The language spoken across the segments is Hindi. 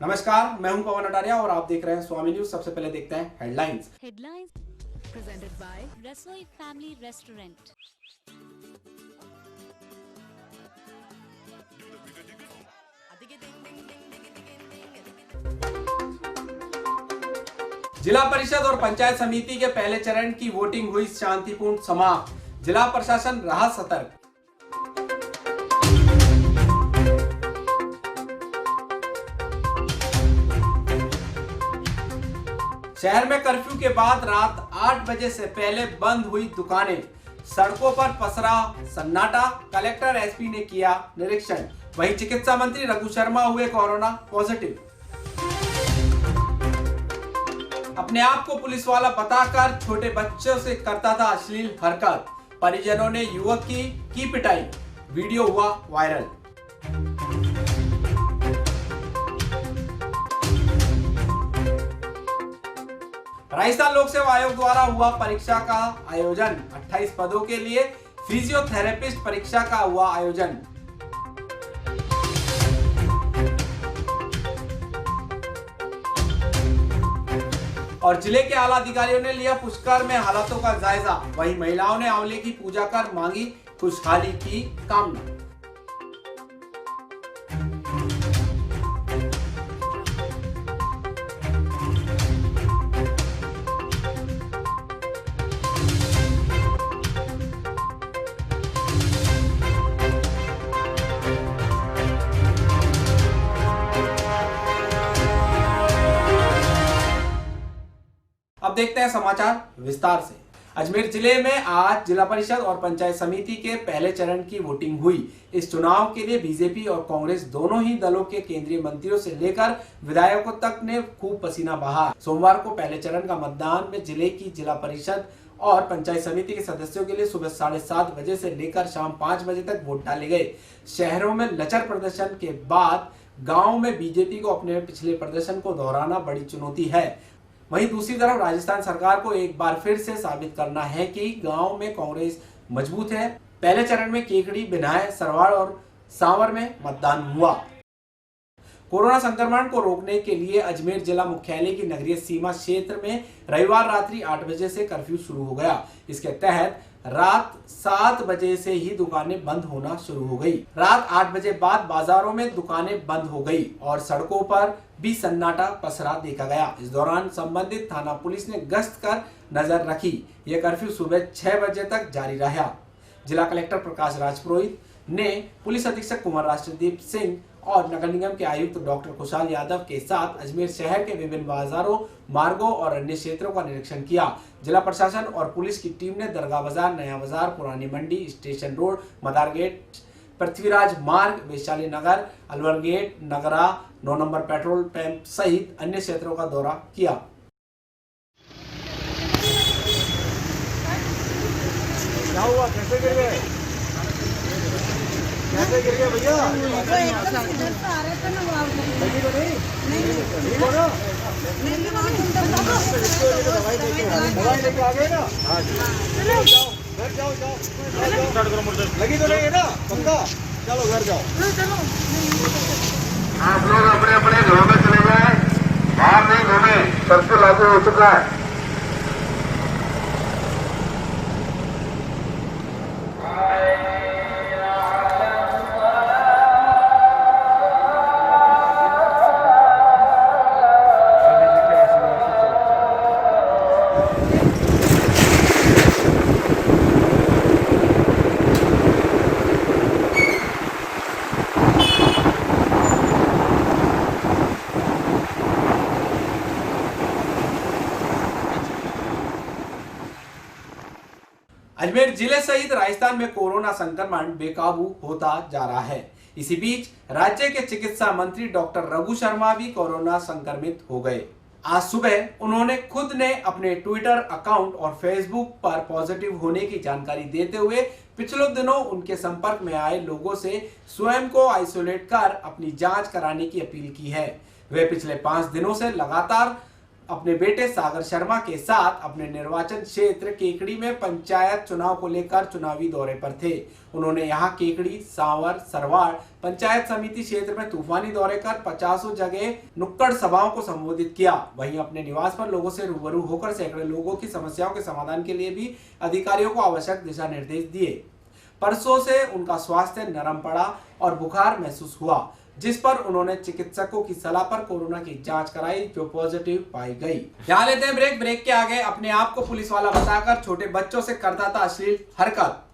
नमस्कार, मैं हूं पवन अटारिया और आप देख रहे हैं स्वामी न्यूज। सबसे पहले देखते हैं headlines. Presented by Rasoi Family Restaurant. जिला परिषद और पंचायत समिति के पहले चरण की वोटिंग हुई शांतिपूर्ण समाप्त। जिला प्रशासन रहा सतर्क। शहर में कर्फ्यू के बाद रात 8 बजे से पहले बंद हुई दुकानें। सड़कों पर पसरा सन्नाटा। कलेक्टर एसपी ने किया निरीक्षण। वहीं चिकित्सा मंत्री रघु शर्मा हुए कोरोना पॉजिटिव। अपने आप को पुलिस वाला बताकर छोटे बच्चों से करता था अश्लील हरकत। परिजनों ने युवक की पिटाई। वीडियो हुआ वायरल। राजस्थान लोक सेवा आयोग द्वारा हुआ परीक्षा का आयोजन। 28 पदों के लिए फिजियोथेरेपिस्ट परीक्षा का हुआ आयोजन। और जिले के आला अधिकारियों ने लिया पुष्कर में हालातों का जायजा। वहीं महिलाओं ने आंवले की पूजा कर मांगी खुशहाली की कामना। अब देखते हैं समाचार विस्तार से। अजमेर जिले में आज जिला परिषद और पंचायत समिति के पहले चरण की वोटिंग हुई। इस चुनाव के लिए बीजेपी और कांग्रेस दोनों ही दलों के केंद्रीय मंत्रियों से लेकर विधायकों तक ने खूब पसीना बहा। सोमवार को पहले चरण का मतदान में जिले की जिला परिषद और पंचायत समिति के सदस्यों के लिए सुबह 7:30 बजे से लेकर शाम 5 बजे तक वोट डाले गए। शहरों में लचर प्रदर्शन के बाद गाँव में बीजेपी को अपने पिछले प्रदर्शन को दोहराना बड़ी चुनौती है। वहीं दूसरी तरफ राजस्थान सरकार को एक बार फिर से साबित करना है कि गांव में कांग्रेस मजबूत है। पहले चरण में केकड़ी, बिनाय, सरवाड़ और सांवर में मतदान हुआ। कोरोना संक्रमण को रोकने के लिए अजमेर जिला मुख्यालय की नगरीय सीमा क्षेत्र में रविवार रात्रि 8 बजे से कर्फ्यू शुरू हो गया। इसके तहत रात 7 बजे से ही दुकानें बंद होना शुरू हो गई। रात 8 बजे बाद बाजारों में दुकानें बंद हो गई और सड़कों पर भी सन्नाटा पसरा देखा गया। इस दौरान संबंधित थाना पुलिस ने गश्त कर नजर रखी। यह कर्फ्यू सुबह 6 बजे तक जारी रहा। जिला कलेक्टर प्रकाश राजपुरोहित ने पुलिस अधीक्षक कुमार राष्ट्रदीप सिंह और नगर निगम के आयुक्त डॉक्टर खुशहाल यादव के साथ अजमेर शहर के विभिन्न बाजारों, मार्गों और अन्य क्षेत्रों का निरीक्षण किया। जिला प्रशासन और पुलिस की टीम ने दरगाह बाजार, नया बाजार, पुरानी मंडी, स्टेशन रोड, मदार गेट, पृथ्वीराज मार्ग, वैशाली नगर, अलवर गेट, नगरा, 9 नंबर पेट्रोल पंप सहित अन्य क्षेत्रों का दौरा किया। क्या हुआ? कैसे गिर गए? कैसे गिर गए भैया? दवाई लेके आ गए ना? घर जाओ लगी तो नहीं है ना? पक्का चलो घर जाओ। आप लोग अपने अपने घरों में चले जाए, बाहर नहीं घूमे। कर्फ्यू लागू हो चुका है। अजमेर जिले सहित राजस्थान में कोरोना संक्रमण बेकाबू होता जा रहा है। इसी बीच राज्य के चिकित्सा मंत्री डॉक्टर रघु शर्मा भी कोरोना संक्रमित हो गए। आज सुबह उन्होंने खुद ने अपने ट्विटर अकाउंट और फेसबुक पर पॉजिटिव होने की जानकारी देते हुए पिछले दिनों उनके संपर्क में आए लोगों से स्वयं को आइसोलेट कर अपनी जांच कराने की अपील की है। वे पिछले 5 दिनों से लगातार अपने बेटे सागर शर्मा के साथ अपने निर्वाचन क्षेत्र केकड़ी में पंचायत चुनाव को लेकर चुनावी दौरे पर थे। उन्होंने यहां केकड़ी, सांवर, सरवाड़ पंचायत समिति क्षेत्र में तूफानी दौरे कर 50 जगह नुक्कड़ सभाओं को संबोधित किया। वहीं अपने निवास पर लोगों से रूबरू होकर सैकड़ों लोगों की समस्याओं के समाधान के लिए भी अधिकारियों को आवश्यक दिशा निर्देश दिए। परसों से उनका स्वास्थ्य नरम पड़ा और बुखार महसूस हुआ, जिस पर उन्होंने चिकित्सकों की सलाह पर कोरोना की जांच कराई, जो पॉजिटिव पाई गई। यहाँ लेते हैं ब्रेक के आगे अपने आप को पुलिस वाला बताकर छोटे बच्चों से करता था अश्लील हरकत।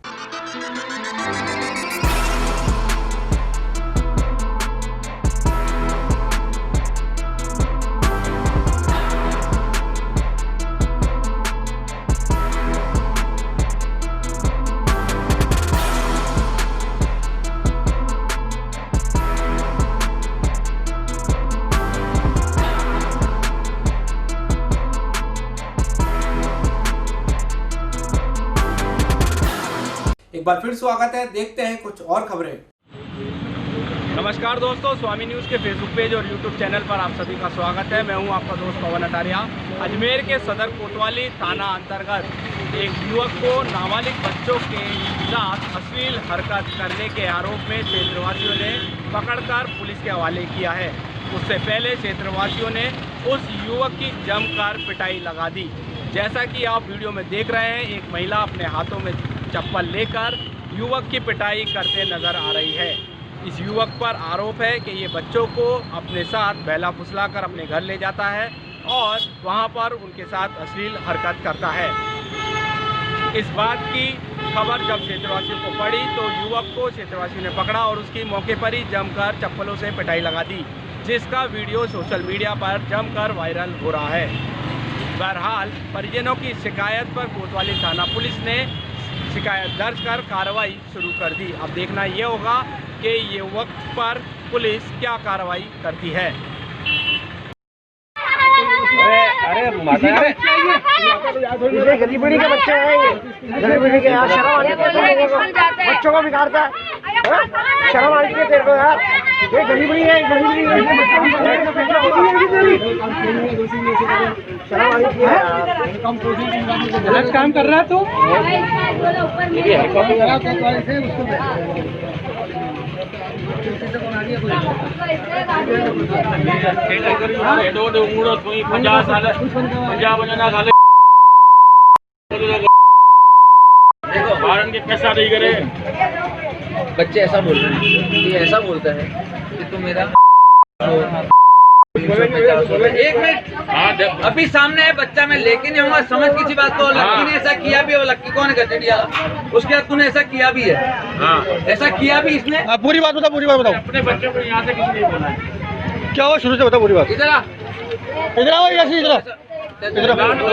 एक बार फिर स्वागत है, देखते हैं कुछ और खबरें। नमस्कार दोस्तों, स्वामी न्यूज़ के फेसबुक पेज और यूट्यूब चैनल पर आप सभी का स्वागत है। मैं हूं आपका दोस्त पवन अटारिया। अजमेर के सदर कोतवाली थाना अंतर्गत एक युवक को नाबालिग बच्चों के साथ अश्लील हरकत करने के आरोप में क्षेत्रवासियों ने पकड़कर पुलिस के हवाले किया है। उससे पहले क्षेत्रवासियों ने उस युवक की जमकर पिटाई लगा दी। जैसा कि आप वीडियो में देख रहे हैं, एक महिला अपने हाथों में चप्पल लेकर युवक की पिटाई करते नजर आ रही है। इस युवक पर आरोप है कि ये बच्चों को अपने साथ बहला फुसला कर अपने घर ले जाता है और वहां पर उनके साथ अश्लील हरकत करता है। इस बात की खबर जब क्षेत्रवासियों को पड़ी तो युवक को क्षेत्रवासियों ने पकड़ा और उसकी मौके पर ही जमकर चप्पलों से पिटाई लगा दी, जिसका वीडियो सोशल मीडिया पर जमकर वायरल हो रहा है। बहरहाल परिजनों की शिकायत पर कोतवाली थाना पुलिस ने शिकायत दर्ज कर कार्रवाई शुरू कर दी। अब देखना ये होगा कि ये वक्त पर पुलिस क्या कार्रवाई करती है। अरे गली बड़ी के बच्चे हैं, गली बड़ी के यार शर्म आती है, बच्चों को बिगाड़ता है, शर्म आती है तेरे को यार। ये गली बड़ी है, गली बड़ी शर्म आती है यार। गलत काम कर रहा है तू। बच्चे ऐसा बोल रहे हैं, ये ऐसा बोलता है कि तुम मेरा एक मिनट अभी सामने है बच्चा, मैं लेके नहीं आऊंगा, समझ किसी बात को। लक्की ने ऐसा किया भी है, लक्की कौन है गजड़िया, उसके बाद तूने ऐसा किया भी है। ऐसा किया भी इसने। पूरी बात बताओ, पूरी बात बताओ। अपने बच्चों को यहाँ से किसी नहीं बोला है। क्या हुआ शुरू से बताओ पूरी बात। इधर आ, इधर आओ, इधर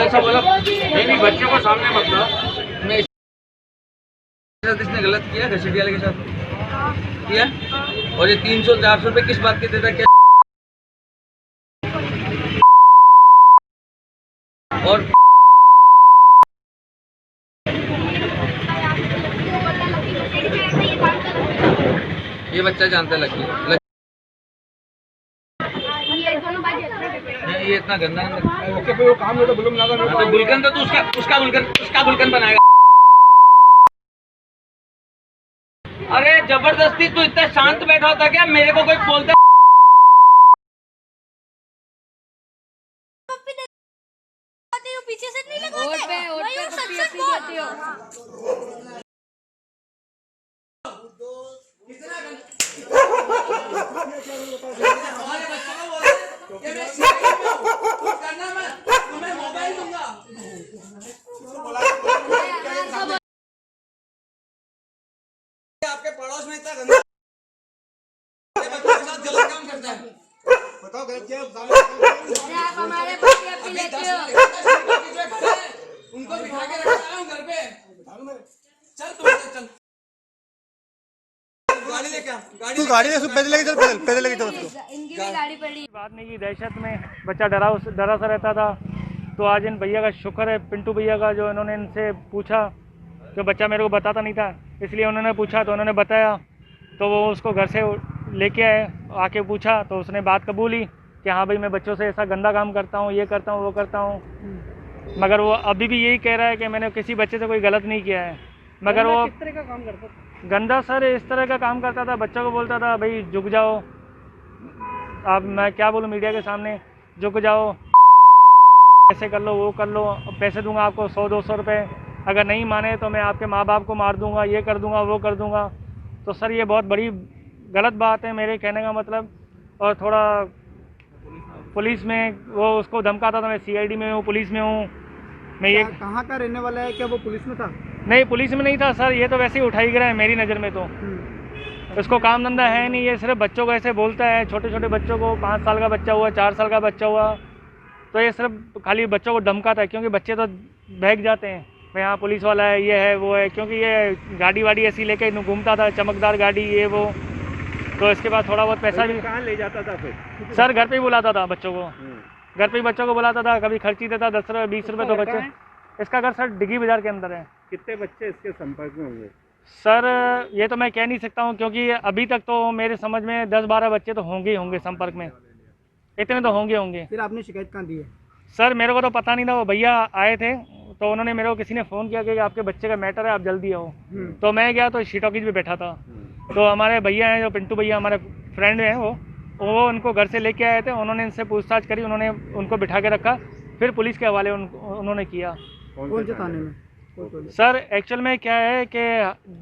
ऐसा बोला नहीं, बच्चों को सामने मतलब मैं इसने गलत किया, घसीटिया के साथ किया। और ये 300-400 रुपए किस बात के देता क्या? और ये बच्चा जानता है लकी, ये इतना गंदा ओके पे वो काम है तो बुलम लगा तो गुलकंद तो उसका गुलकंद बनाएगा। अरे जबरदस्ती तू इतना शांत बैठा होता क्या? मेरे को कोई बोलता पीछे से नहीं लगाते सच आपके पड़ोस में इतना गंदा बच्चों के साथ गलत काम करता है। बताओ गलत क्या? आप हमारे बच्चे पी लेते हो। उनको बिठा के रखा हूं घर पे। चल चल गाड़ी लेके आ, तू गाड़ी ले, पैदल लेके चल, पैदल लेके चल उसको। इनकी भी गाड़ी पड़ी। बाद में की दहशत में बच्चा डरा सा रहता था। तो आज इन भैया का शुक्र है, पिंटू भैया का, जो इन्होंने इनसे पूछा, जो बच्चा मेरे को बताता नहीं था, इसलिए उन्होंने पूछा तो उन्होंने बताया। तो वो उसको घर से लेके आए, आके पूछा तो उसने बात कबूली कि हाँ भाई मैं बच्चों से ऐसा गंदा काम करता हूँ, ये करता हूँ, वो करता हूँ, मगर वो अभी भी यही कह रहा है कि मैंने किसी बच्चे से कोई गलत नहीं किया है। मगर वो किस तरह का काम करता था? गंदा सर इस तरह का काम करता था, बच्चों को बोलता था भाई झुक जाओ, अब मैं क्या बोलूँ मीडिया के सामने, झुक जाओ, ऐसे कर लो, वो कर लो, पैसे दूंगा आपको 100-200 रुपये, अगर नहीं माने तो मैं आपके माँ बाप को मार दूंगा, ये कर दूंगा, वो कर दूंगा। तो सर ये बहुत बड़ी गलत बात है मेरे कहने का मतलब। और थोड़ा पुलिस में वो उसको धमकाता था, मैं CID में हूँ, पुलिस में हूँ, मैं ये। कहाँ का रहने वाला है? क्या वो पुलिस में था? नहीं पुलिस में नहीं था सर, ये तो वैसे ही उठाई गिरा है मेरी नज़र में। तो इसको काम धंधा है नहीं, ये सिर्फ बच्चों को ऐसे बोलता है, छोटे छोटे बच्चों को, 5 साल का बच्चा हुआ, 4 साल का बच्चा हुआ, तो ये सिर्फ खाली बच्चों को धमकाता है, क्योंकि बच्चे तो भाग जाते हैं भाई हाँ पुलिस वाला है, ये है, वो है, क्योंकि ये गाड़ी वाड़ी ऐसी लेके घूमता था, चमकदार गाड़ी, ये वो, तो इसके पास थोड़ा बहुत पैसा भी। कहाँ ले जाता था फिर? सर घर पे ही बुलाता था बच्चों को, घर पे ही बच्चों को बुलाता था, कभी खर्ची देता 10 रुपये 20 रुपये। तो बच्चे, इसका घर सर डिगी बाजार के अंदर है। कितने बच्चे इसके संपर्क में होंगे? सर ये तो मैं कह नहीं सकता हूँ, क्योंकि अभी तक तो मेरे समझ में 10-12 बच्चे तो होंगे ही होंगे संपर्क में, इतने तो होंगे। फिर आपने शिकायत कहाँ दी है? सर मेरे को तो पता नहीं था, वो भैया आए थे तो उन्होंने मेरे को किसी ने फ़ोन किया कि आपके बच्चे का मैटर है, आप जल्दी आओ। तो मैं गया तो शीटॉकीज पे बैठा था, तो हमारे भैया हैं जो पिंटू भैया, हमारे फ्रेंड हैं, वो उनको घर से लेके आए थे, उन्होंने इनसे पूछताछ करी, उन्होंने उनको बिठा के रखा, फिर पुलिस के हवाले उन्होंने किया। कौन से थाने में? सर एक्चुअल में क्या है कि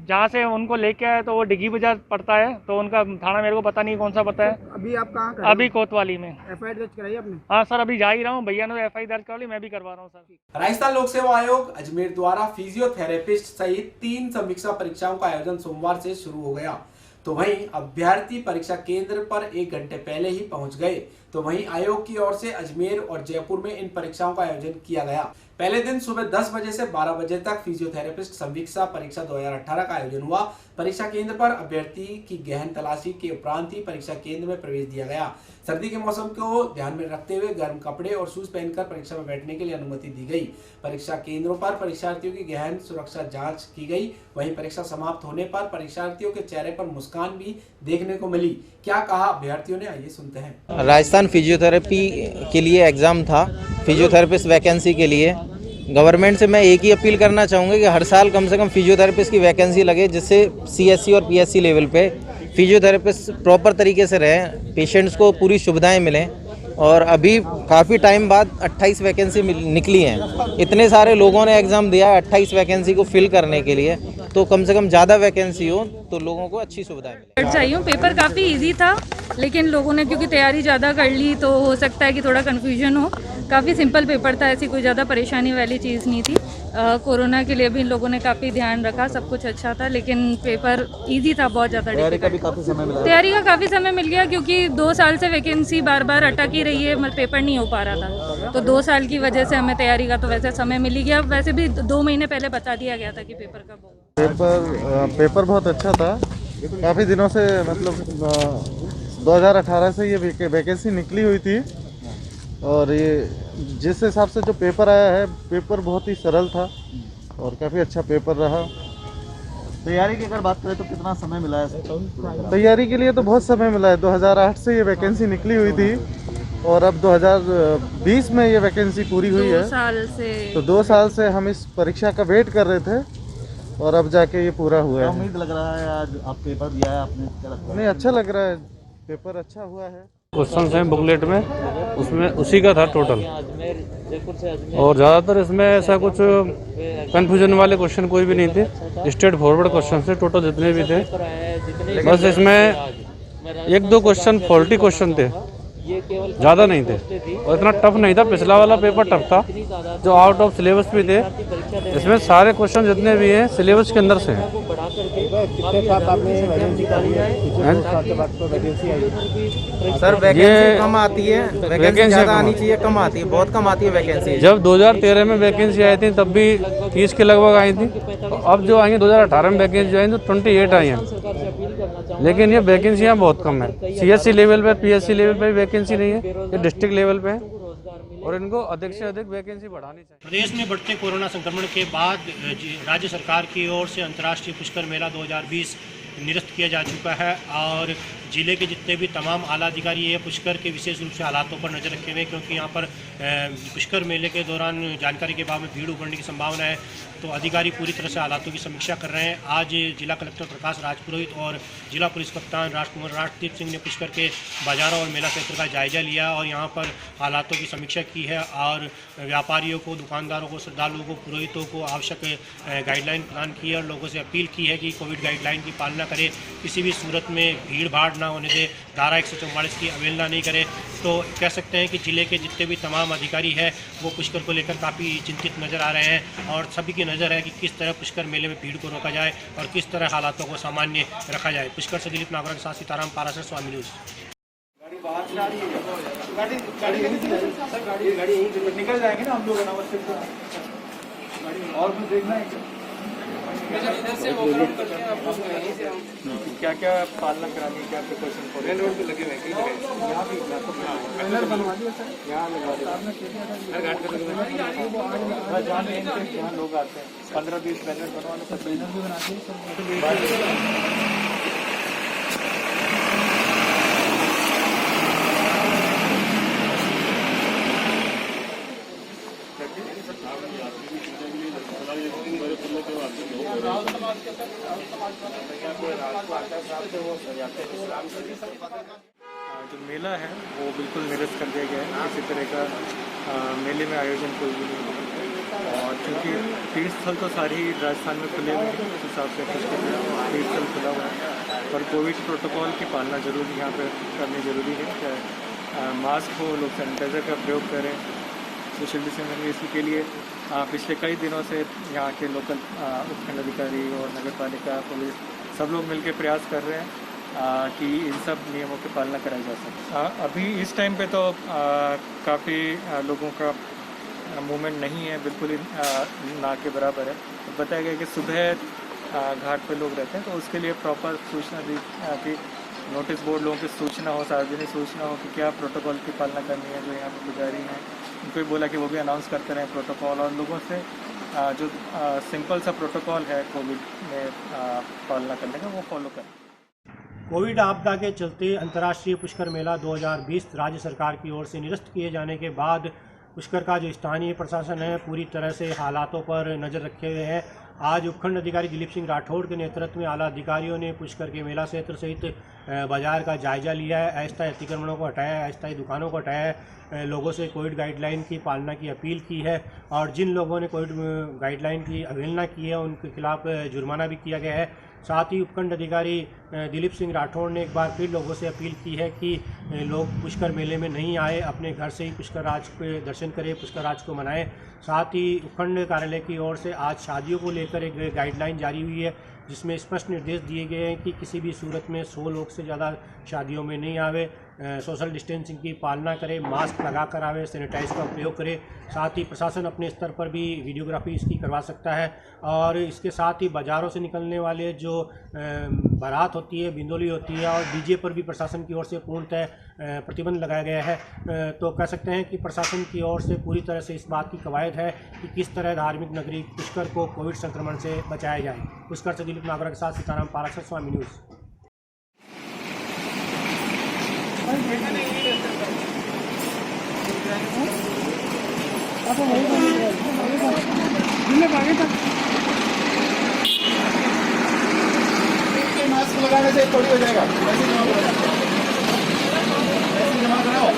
जहाँ से उनको लेके आए तो वो डिगी बाजार पड़ता है, तो उनका थाना मेरे को पता नहीं कौन सा पता है। अभी आप कहाँ? अभी कोतवाली में। FIR दर्ज कराई आपने? हाँ सर अभी जा ही रहा हूँ, भैया ने FIR दर्ज करवा ली, मैं भी करवा रहा हूँ सर। राजस्थान लोक सेवा आयोग अजमेर द्वारा फिजियोथेरेपिस्ट सहित 3 समीक्षा परीक्षाओं का आयोजन सोमवार से शुरू हो गया। तो वहीं अभ्यर्थी परीक्षा केंद्र पर 1 घंटे पहले ही पहुंच गए। तो वहीं आयोग की ओर से अजमेर और जयपुर में इन परीक्षाओं का आयोजन किया गया। पहले दिन सुबह 10 बजे से 12 बजे तक फिजियोथेरेपिस्ट समीक्षा परीक्षा 2018 का आयोजन हुआ। परीक्षा केंद्र पर अभ्यर्थी की गहन तलाशी के उपरांत ही परीक्षा केंद्र में प्रवेश दिया गया। सर्दी के मौसम को ध्यान में रखते हुए गर्म कपड़े और शूज पहनकर परीक्षा में बैठने के लिए अनुमति दी गई। परीक्षा केंद्रों पर परीक्षार्थियों की गहन सुरक्षा जांच की गई। वहीं परीक्षा समाप्त होने पर परीक्षार्थियों के चेहरे पर मुस्कान भी देखने को मिली। क्या कहा अभ्यर्थियों ने, आइए सुनते हैं। राजस्थान फिजियोथेरेपी के लिए एग्ज़ाम था, फिजियोथेरेपिस्ट वैकेंसी के लिए। गवर्नमेंट से मैं एक ही अपील करना चाहूँगा कि हर साल कम से कम फिजियोथेरेपिस्ट की वैकेंसी लगे, जिससे CSC और PSC लेवल पे फिजियोथेरेपिस्ट प्रॉपर तरीके से रहें, पेशेंट्स को पूरी सुविधाएं मिलें। और अभी काफ़ी टाइम बाद 28 वैकेंसी निकली हैं। इतने सारे लोगों ने एग्ज़ाम दिया 28 वैकेंसी को फिल करने के लिए, तो कम से कम ज़्यादा वैकेंसी हो तो लोगों को अच्छी सुविधाएं मिलें। चाहिए। पेपर काफ़ी इजी था, लेकिन लोगों ने क्योंकि तैयारी ज़्यादा कर ली तो हो सकता है कि थोड़ा कन्फ्यूजन हो। काफ़ी सिंपल पेपर था, ऐसी कोई ज़्यादा परेशानी वाली चीज़ नहीं थी। कोरोना के लिए भी इन लोगों ने काफ़ी ध्यान रखा, सब कुछ अच्छा था, लेकिन पेपर इजी था, बहुत ज़्यादा तैयारी का काफ़ी समय मिल गया, क्योंकि 2 साल से वैकेंसी बार बार अटक ही रही है, पेपर नहीं हो पा रहा था। तो 2 साल की वजह से हमें तैयारी का तो वैसे समय मिल ही गया। वैसे भी 2 महीने पहले बता दिया गया था कि पेपर कब होगा। पेपर बहुत अच्छा था। काफ़ी दिनों से मतलब 2018 से ये वैकेंसी निकली हुई थी, और ये जिस हिसाब से जो पेपर आया है, पेपर बहुत ही सरल था और काफ़ी अच्छा पेपर रहा। तैयारी की अगर बात करें तो कितना समय मिला है? तैयारी के लिए तो बहुत समय मिला है। 2008 से ये वैकेंसी निकली हुई थी और अब 2020 में ये वैकेंसी पूरी हुई है। 2 साल से, तो 2 साल से हम इस परीक्षा का वेट कर रहे थे और अब जाके ये पूरा हुआ है। उम्मीद लग रहा है आज आप पेपर दिया है आपने, क्या लगता है? नहीं, अच्छा लग रहा है, पेपर अच्छा हुआ है। क्वेश्चन हैं बुकलेट में, उसमें उसी का था टोटल, और ज़्यादातर इसमें ऐसा कुछ कन्फ्यूजन वाले क्वेश्चन कोई भी नहीं थे। स्ट्रेट फॉरवर्ड क्वेश्चन थे टोटल जितने भी थे। बस इसमें 1-2 क्वेश्चन फॉल्टी क्वेश्चन थे, ज़्यादा नहीं थे, और इतना टफ नहीं था। पिछला वाला पेपर टफ था जो आउट ऑफ सिलेबस भी थे। इसमें सारे क्वेश्चन जितने भी हैं सिलेबस के अंदर से हैं। सर वैकेंसी कम आती है, वैकेंसी ज़्यादा आनी चाहिए, कम आती है, बहुत कम आती है वैकेंसी। जब 2013 में वैकेंसी आई थी तब भी 30 के लगभग आई थी। अब जो आई हैं 2018 में वैकेंसी आई तो 28 आई हैं, लेकिन ये वैकेंसियाँ बहुत कम है। CSC लेवल पे, PSC लेवल पे वैकेंसी नहीं है, ये डिस्ट्रिक्ट लेवल पे है, और इनको अधिक से अधिक वैकेंसी बढ़ानी चाहिए। प्रदेश में बढ़ते कोरोना संक्रमण के बाद राज्य सरकार की ओर से अंतर्राष्ट्रीय पुष्कर मेला 2020 निरस्त किया जा चुका है, और जिले के जितने भी तमाम आला अधिकारी है पुष्कर के विशेष रूप से हालातों पर नज़र रखे हुए, क्योंकि यहाँ पर पुष्कर मेले के दौरान जानकारी के अभाव में भीड़ उभरने की संभावना है। तो अधिकारी पूरी तरह से हालातों की समीक्षा कर रहे हैं। आज जिला कलेक्टर प्रकाश राजपुरोहित और जिला पुलिस कप्तान राजकुमार राजदीप सिंह ने पुष्कर के बाजारों और मेला क्षेत्र का जायजा लिया और यहाँ पर हालातों की समीक्षा की है और व्यापारियों को, दुकानदारों को, श्रद्धालुओं को, पुरोहितों को आवश्यक गाइडलाइन प्रदान की है और लोगों से अपील की है कि कोविड गाइडलाइन की पालना करें, किसी भी सूरत में भीड़ भाड़ ना होने दे, धारा 144 की अवहेलना नहीं करें। तो कह सकते हैं कि जिले के जितने भी तमाम अधिकारी हैं वो पुष्कर को लेकर काफ़ी चिंतित नज़र आ रहे हैं और सभी की नज़र है कि किस तरह पुष्कर मेले में भीड़ को रोका जाए और किस तरह हालातों को सामान्य रखा जाए। पुष्कर से दिलीप नागरा के साथ सीताराम पाराशर, स्वामी न्यूज़। गाड़ी निकल जाएंगे ना हम लोग और कुछ देखना है क्या क्या पालना करानी है, क्या प्रिकॉशन मेन रोड पे लगे हुए हैं यहाँ भी बैनर बनवा दिया सर, यहाँ लगा दिया हर घाट पे लगे जहाँ लोग आते हैं 15-20 बैनर बनवाने पर बैनर भी बनाते हैं। जो मेला है वो बिल्कुल निरस्त कर दिया गया है, किसी तरह का मेले में आयोजन कोई भी नहीं है। और क्योंकि तीर्थस्थल तो सारे ही राजस्थान में खुले हुए हैं, उस हिसाब से तीर्थस्थल खुला हुआ है, पर कोविड प्रोटोकॉल की पालना जरूरी यहाँ पर करनी ज़रूरी है। चाहे मास्क हो, लोग सैनिटाइज़र का प्रयोग करें, सोशल डिस्टेंसिंग। इसी के लिए पिछले कई दिनों से यहाँ के लोकल उपखंड अधिकारी और नगर पालिका, पुलिस सब लोग मिलकर प्रयास कर रहे हैं कि इन सब नियमों की पालना कराई जा सके। अभी इस टाइम पे तो काफ़ी लोगों का मूवमेंट नहीं है, बिल्कुल ना के बराबर है। तो बताया गया कि सुबह घाट पे लोग रहते हैं, तो उसके लिए प्रॉपर सूचना दी कि नोटिस बोर्ड लोगों की सूचना हो, सार्वजनिक सूचना हो कि क्या प्रोटोकॉल की पालना करनी है। जो यहाँ पर पुजारी हैं उनको भी बोला कि वो भी अनाउंस करते रहें प्रोटोकॉल, और लोगों से जो सिंपल सा प्रोटोकॉल है कोविड में पालना करने का वो फॉलो करें। कोविड आपदा के चलते अंतर्राष्ट्रीय पुष्कर मेला 2020 राज्य सरकार की ओर से निरस्त किए जाने के बाद पुष्कर का जो स्थानीय प्रशासन है पूरी तरह से हालातों पर नज़र रखे हुए हैं। आज उपखंड अधिकारी दिलीप सिंह राठौड़ के नेतृत्व में आला अधिकारियों ने पुष्कर के मेला क्षेत्र सहित बाजार का जायजा लिया है, अस्थायी अतिक्रमणों को हटाया है, अस्थायी दुकानों को हटाया है, लोगों से कोविड गाइडलाइन की पालना की अपील की है और जिन लोगों ने कोविड गाइडलाइन की अवहेलना की है उनके खिलाफ जुर्माना भी किया गया है। साथ ही उपखंड अधिकारी दिलीप सिंह राठौड़ ने एक बार फिर लोगों से अपील की है कि लोग पुष्कर मेले में नहीं आए, अपने घर से ही पुष्कर राज के दर्शन करें, पुष्कर राज को मनाएं। साथ ही उपखंड कार्यालय की ओर से आज शादियों को लेकर एक गाइडलाइन जारी हुई है जिसमें स्पष्ट निर्देश दिए गए हैं कि किसी भी सूरत में 100 लोग से ज़्यादा शादियों में नहीं आवे, सोशल डिस्टेंसिंग की पालना करें, मास्क लगा कर आवे, सैनिटाइज का उपयोग करें। साथ ही प्रशासन अपने स्तर पर भी वीडियोग्राफी इसकी करवा सकता है और इसके साथ ही बाज़ारों से निकलने वाले जो बारात होती है, बिंदोली होती है और डीजे पर भी प्रशासन की ओर से पूर्णतः प्रतिबंध लगाया गया है। तो कह सकते हैं कि प्रशासन की ओर से पूरी तरह से इस बात की कवायद है कि किस तरह धार्मिक नगरी पुष्कर को कोविड संक्रमण से बचाया जाए। पुष्कर से दिलीप नागरा के साथ सीताराम पाराशर, स्वामी न्यूज़। मास्क लगाने से थोड़ी हो जाएगा, जमा कराओ।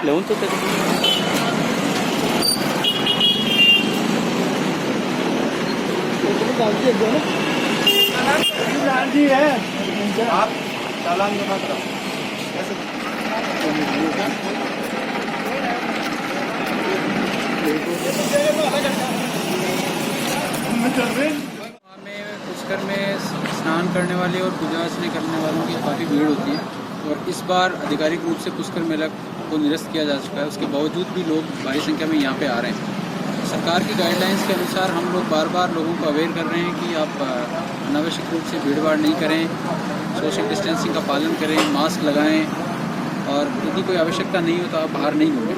लेवन तो जी है, आप चालान जमा कराओ। में पुष्कर में स्नान करने वाले और पूजा अर्चना करने वालों की काफ़ी भीड़ होती है और इस बार आधिकारिक रूप से पुष्कर मेला को निरस्त किया जा चुका है। उसके बावजूद भी लोग भारी संख्या में यहाँ पे आ रहे हैं। सरकार की गाइडलाइंस के अनुसार हम लोग बार बार लोगों को अवेयर कर रहे हैं कि आप अनावश्यक रूप से भीड़ भाड़ नहीं करें, सोशल डिस्टेंसिंग का पालन करें, मास्क लगाएं और यदि कोई आवश्यकता नहीं हो तो आप बाहर नहीं घूमें।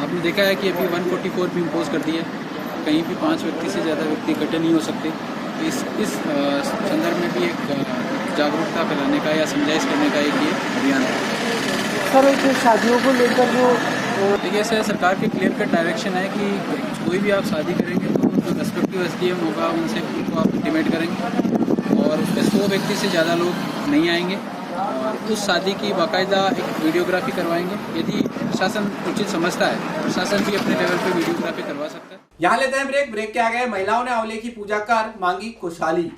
आपने देखा है कि अभी 144 भी इम्पोज कर दिए, कहीं भी 5 व्यक्ति से ज़्यादा व्यक्ति इकट्ठे नहीं हो सकते। तो इस संदर्भ में भी एक जागरूकता फैलाने का या समझाइश करने का एक ये अभियान है। सर एक शादियों को लेकर जो देखिए, ऐसे सरकार के क्लियर कट डायरेक्शन है कि कोई भी आप शादी करेंगे तो जो रेस्पेक्टिव SDM होगा उनसे उनको आप इंटीमेट करेंगे और उसमें 100 व्यक्ति से ज़्यादा लोग नहीं आएंगे। उस शादी की बाकायदा एक वीडियोग्राफी करवाएंगे। यदि प्रशासन उचित समझता है, प्रशासन भी अपने लेवल पे वीडियोग्राफी करवा सकता है। यहाँ लेते हैं ब्रेक के आगे महिलाओं ने आंवले की पूजा कर मांगी खुशहाली।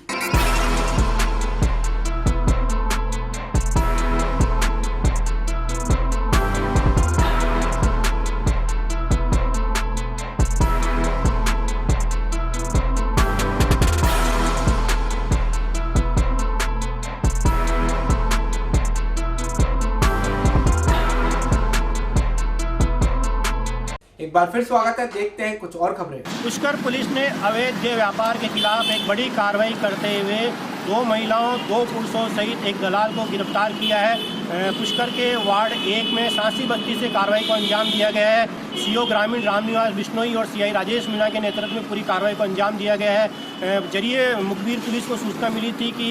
एक बार फिर स्वागत है, देखते हैं कुछ और खबरें। पुष्कर पुलिस ने अवैध देह व्यापार के खिलाफ एक बड़ी कार्रवाई करते हुए 2 महिलाओं 2 पुरुषों सहित एक दलाल को गिरफ्तार किया है। पुष्कर के वार्ड 1 में सांसी बस्ती से कार्रवाई को अंजाम दिया गया है। CO ग्रामीण रामनिवास बिश्नोई और CI राजेश मीणा के नेतृत्व में पूरी कार्रवाई को अंजाम दिया गया है। जरिए मुखबिर पुलिस को सूचना मिली थी कि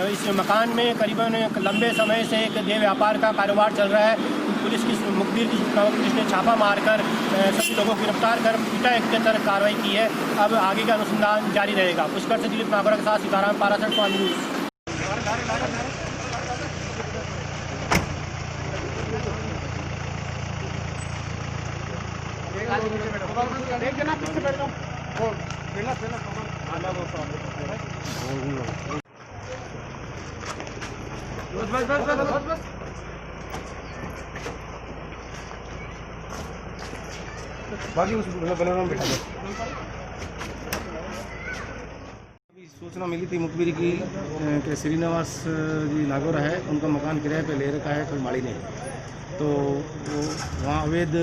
इस मकान में करीबन लंबे समय से एक देह व्यापार का कारोबार चल रहा है। पुलिस की मुखबिर की सूचना पर पुलिस ने छापा मारकर सभी लोगों को गिरफ्तार कर पीटा एक के तहत कार्रवाई की है। अब आगे का अनुसंधान जारी रहेगा। पुष्कर से दिलीप नागौर के साथ सीताराम पारासर, स्वामी न्यूज़। बाकी उस बने में बैठा सूचना मिली थी मुखबिर की कि श्रीनिवास जी नागौर है, उनका मकान किराए पे ले रखा है कोई माड़ी ने, तो वो वहाँ अवैध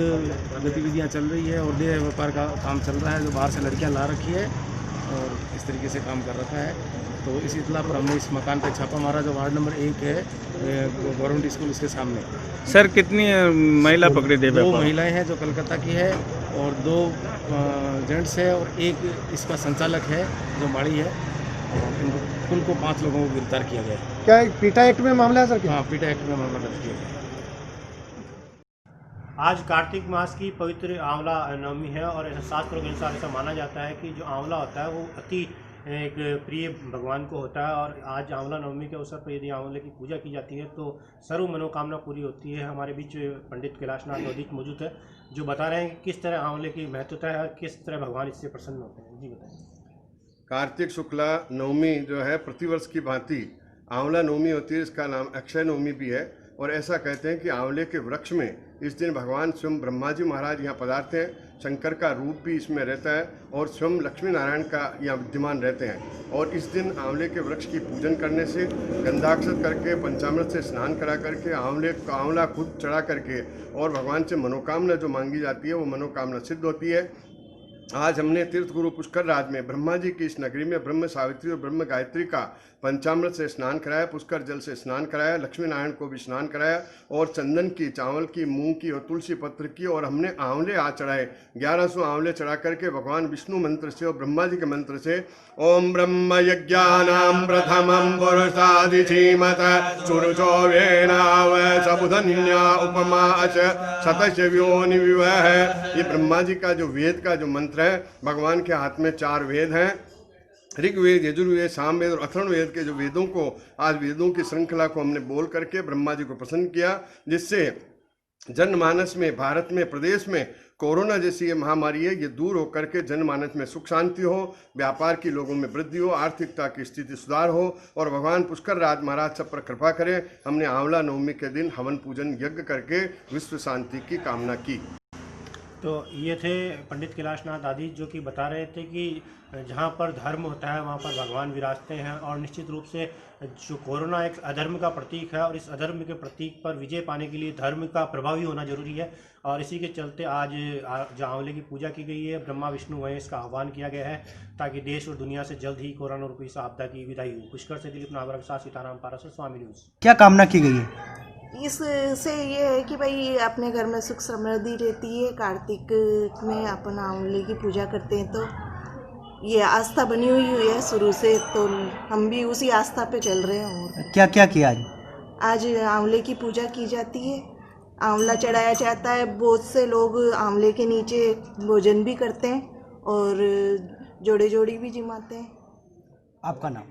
गतिविधियाँ चल रही है और देह व्यापार का काम चल रहा है, जो बाहर से लड़कियाँ ला रखी है और इस तरीके से काम कर रखा है। तो इस इतला पर हमने इस मकान पर छापा मारा जो वार्ड नंबर 1 है, गवर्नमेंट स्कूल उसके सामने। सर कितनी महिला पकड़ी? 2 महिलाएं हैं जो कलकत्ता की है और 2 जेंट्स है और एक इसका संचालक है जो माड़ी है। इनको कुल को 5 लोगों को गिरफ्तार किया गया है। क्या पीटा एक्ट में मामला है सर? हाँ, पीटा एक्ट में मामला दर्ज किया गया। आज कार्तिक मास की पवित्र आंवला नवमी है और शास्त्रों के अनुसार ऐसा माना जाता है कि जो आंवला होता है वो अति एक प्रिय भगवान को होता है और आज आंवला नवमी के अवसर पर यदि आंवले की पूजा की जाती है तो सर्व मनोकामना पूरी होती है। हमारे बीच पंडित कैलाशनाथ नवदीप मौजूद है जो बता रहे हैं कि किस तरह आंवले की महत्वता है और किस तरह भगवान इससे प्रसन्न होते हैं। जी बताएं। कार्तिक शुक्ला नवमी जो है प्रतिवर्ष की भांति आंवला नवमी होती है। इसका नाम अक्षय नवमी भी है और ऐसा कहते हैं कि आंवले के वृक्ष में इस दिन भगवान स्वयं ब्रह्मा जी महाराज यहाँ पधारते हैं, शंकर का रूप भी इसमें रहता है और स्वयं लक्ष्मी नारायण का यहाँ विद्यमान रहते हैं। और इस दिन आंवले के वृक्ष की पूजन करने से, गंधाक्षत करके, पंचामृत से स्नान करा करके, आंवला खुद चढ़ा करके और भगवान से मनोकामना जो मांगी जाती है वो मनोकामना सिद्ध होती है। आज हमने तीर्थ गुरु पुष्कर राज में ब्रह्मा जी की इस नगरी में ब्रह्म सावित्री और ब्रह्म गायत्री का पंचामृत से स्नान कराया, पुष्कर जल से स्नान कराया, लक्ष्मी नारायण को भी स्नान कराया और चंदन की, चावल की, मूंग की और तुलसी पत्र की और हमने आंवले आज चढ़ाए। 1100 आंवले चढ़ा करके भगवान विष्णु मंत्र से और ब्रह्मा जी के मंत्र से ओम ब्रह्म यज्ञानां प्रथमं पुरुषादिधीमत सुरुचो वेणाव सबुधन्या उपमा च शतशव्योनि विवह। ये ब्रह्मा जी का जो वेद का जो मंत्र है, भगवान के हाथ में 4 वेद हैं, ऋग्वेद, यजुर्वेद, सामवेद और अथर्ववेद के जो वेदों को, आज वेदों की श्रृंखला को हमने बोल करके ब्रह्मा जी को प्रसन्न किया, जिससे जनमानस में, भारत में, प्रदेश में कोरोना जैसी ये महामारी है, ये दूर होकर के जनमानस में सुख शांति हो, व्यापार की लोगों में वृद्धि हो, आर्थिकता की स्थिति सुधार हो और भगवान पुष्कर राज महाराज सब पर कृपा करें। हमने आंवला नवमी के दिन हवन पूजन यज्ञ करके विश्व शांति की कामना की। तो ये थे पंडित कैलाशनाथ आदि, जो कि बता रहे थे कि जहाँ पर धर्म होता है वहाँ पर भगवान विराजते हैं, और निश्चित रूप से जो कोरोना एक अधर्म का प्रतीक है, और इस अधर्म के प्रतीक पर विजय पाने के लिए धर्म का प्रभावी होना जरूरी है। और इसी के चलते आज जो आंवले की पूजा की गई है, ब्रह्मा विष्णु महेश का आह्वान किया गया है, ताकि देश और दुनिया से जल्द ही कोरोना रूपी इस आपदा की विदाई हो। पुष्कर से दिलीप नागरा के साथ सीताराम पाराशर, स्वामी न्यूज़। क्या कामना की गई है? इससे ये है कि भाई अपने घर में सुख समृद्धि रहती है। कार्तिक में अपन आंवले की पूजा करते हैं, तो ये आस्था बनी हुई है शुरू से, तो हम भी उसी आस्था पे चल रहे हैं। और क्या क्या किया आज आंवले की पूजा की जाती है, आंवला चढ़ाया जाता है। बहुत से लोग आंवले के नीचे भोजन भी करते हैं और जोड़े जोड़ी भी जिमाते हैं। आपका नाम?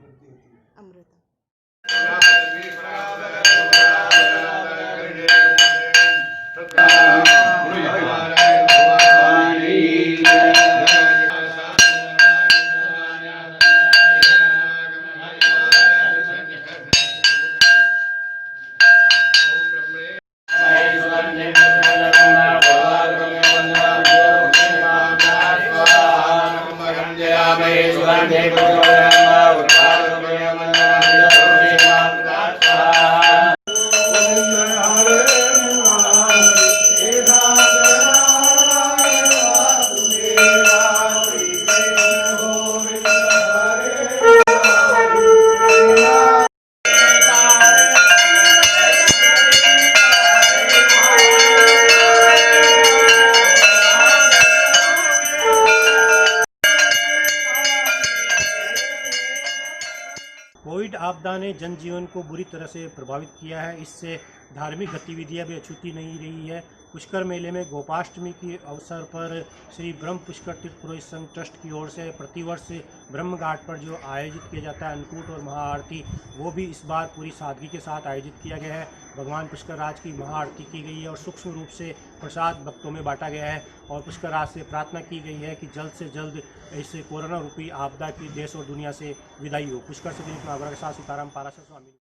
कोविड आपदा ने जनजीवन को बुरी तरह से प्रभावित किया है। इससे धार्मिक गतिविधियां भी अछूती नहीं रही है। पुष्कर मेले में गोपाष्टमी के अवसर पर श्री ब्रह्म पुष्कर तीर्थ पुरोहित संघ ट्रस्ट की ओर से प्रतिवर्ष ब्रह्म घाट पर जो आयोजित किया जाता है अन्नकूट और महाआरती, वो भी इस बार पूरी सादगी के साथ आयोजित किया गया है। भगवान पुष्कर राज की महाआरती की गई है और सूक्ष्म रूप से प्रसाद भक्तों में बांटा गया है। और पुष्कर राज से प्रार्थना की गई है कि जल्द से जल्द इस कोरोना रूपी आपदा की देश और दुनिया से विदाई हो। पुष्कर से दिलीप नागरा के साथ सीताराम पाराशर, स्वामी।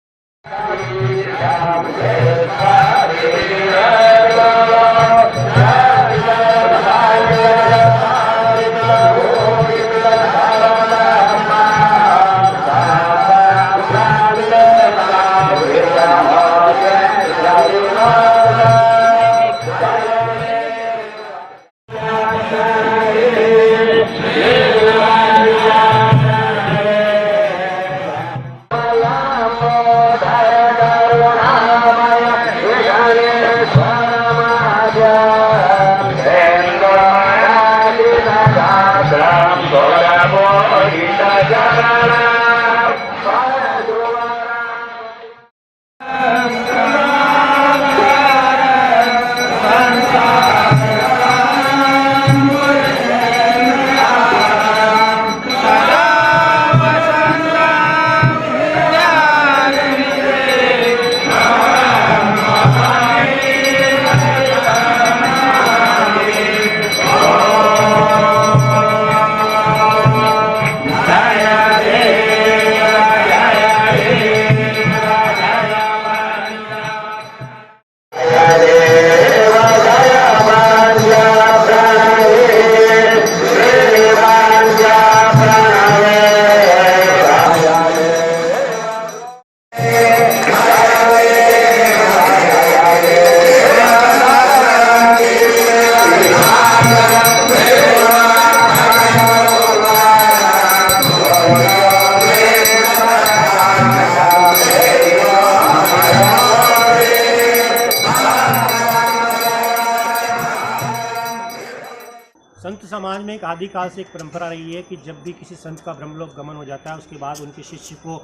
संत समाज में एक आदिकाल से एक परंपरा रही है कि जब भी किसी संत का ब्रह्मलोक गमन हो जाता है, उसके बाद उनके शिष्य को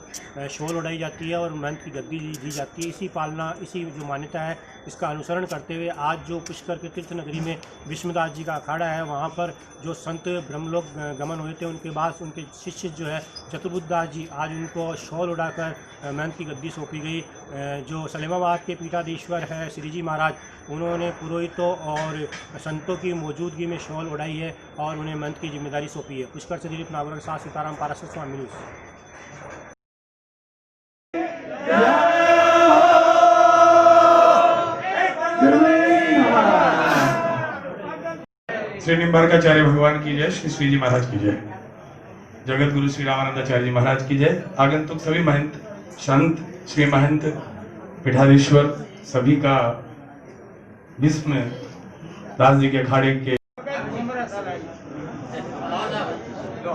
शॉल उड़ाई जाती है और महंत की गद्दी दी जाती है। इसी जो मान्यता है, इसका अनुसरण करते हुए आज जो पुष्कर के तीर्थ नगरी में विष्णुदास जी का अखाड़ा है, वहाँ पर जो संत ब्रह्मलोक गमन हुए थे, उनके बाद उनके शिष्य जो है चतुर्बुद्धदास जी, आज उनको शॉल उड़ाकर महंत की गद्दी सौंपी गई। जो सलेमाबाद के पीठाधीश्वर है श्री जी महाराज, उन्होंने पुरोहितों और संतों की मौजूदगी में शॉल उड़ाई है और उन्हें महंत की जिम्मेदारी सौंपी है। पुष्कर से दिलीप नागरा के साथ सीताराम पाराशर, स्वामी न्यूज़। श्री निम्बार्काचार्य भगवान की जय, श्री श्रीजी महाराज की जय, जगत गुरु श्री रामानंदाचार्य जी महाराज की जय, आगंतुक सभी महंत, संत, श्री महंत, पीठाधीश्वर सभी का भीष्म दास जी के अखाड़े के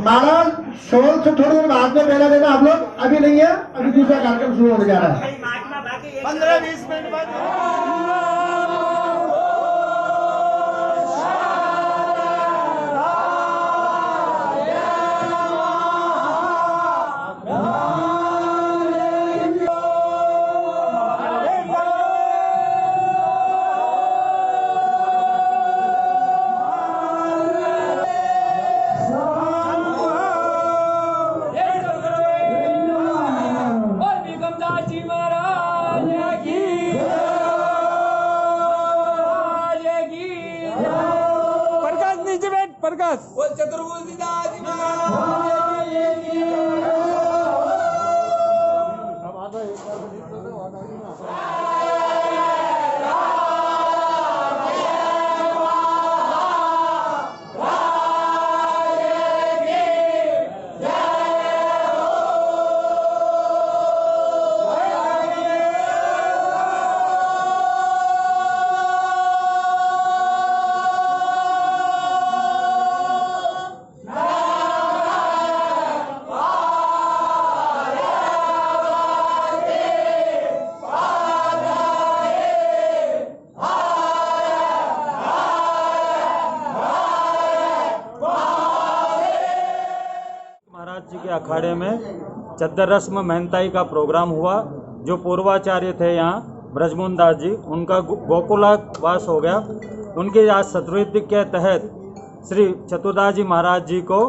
माला शोल से थोड़ी देर बाद में पहला देना आप लोग, अभी नहीं है, अभी दूसरा कार्यक्रम शुरू होने जा रहा है। 15-20 मिनट बाद जी के अखाड़े में चद्दर रस्म महंताई का प्रोग्राम हुआ। जो पूर्वाचार्य थे यहाँ ब्रजमोहन दास जी, उनका गोकुलावास हो गया। उनके आज शतरुद्धि के तहत श्री चतुर्दास जी महाराज जी को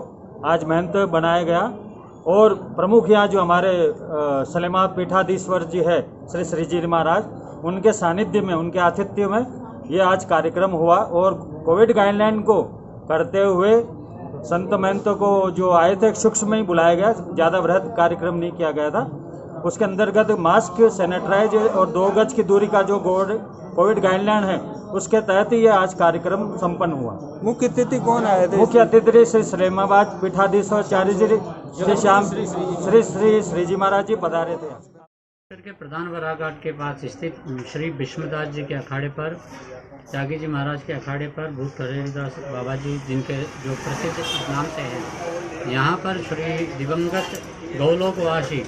आज महंत बनाया गया। और प्रमुख यहाँ जो हमारे सलेमा पीठाधीश्वर जी है श्री श्रीजी महाराज, उनके सानिध्य में, उनके आतिथ्य में ये आज कार्यक्रम हुआ। और कोविड गाइडलाइन को करते हुए संत महंतों को जो आए थे सूक्ष्म में ही बुलाया गया, ज़्यादा वृहद कार्यक्रम नहीं किया गया था। उसके अंतर्गत मास्क, सैनिटाइज और 2 गज की दूरी का जो कोविड गाइडलाइन है उसके तहत ही ये आज कार्यक्रम संपन्न हुआ। मुख्य अतिथि कौन आए थे? मुख्य अतिथि श्री सलेमाबाद पीठाधीश्वर श्री श्याम श्री श्रीजी महाराज जी पधारे थे। के प्रधान वराघाट के पास स्थित श्री विष्णुदास जी के अखाड़े पर, त्यागी जी महाराज के अखाड़े पर भूत करेदास बाबा जी, जिनके जो प्रसिद्ध नाम से हैं, यहाँ पर श्री दिवंगत गौलोकवासी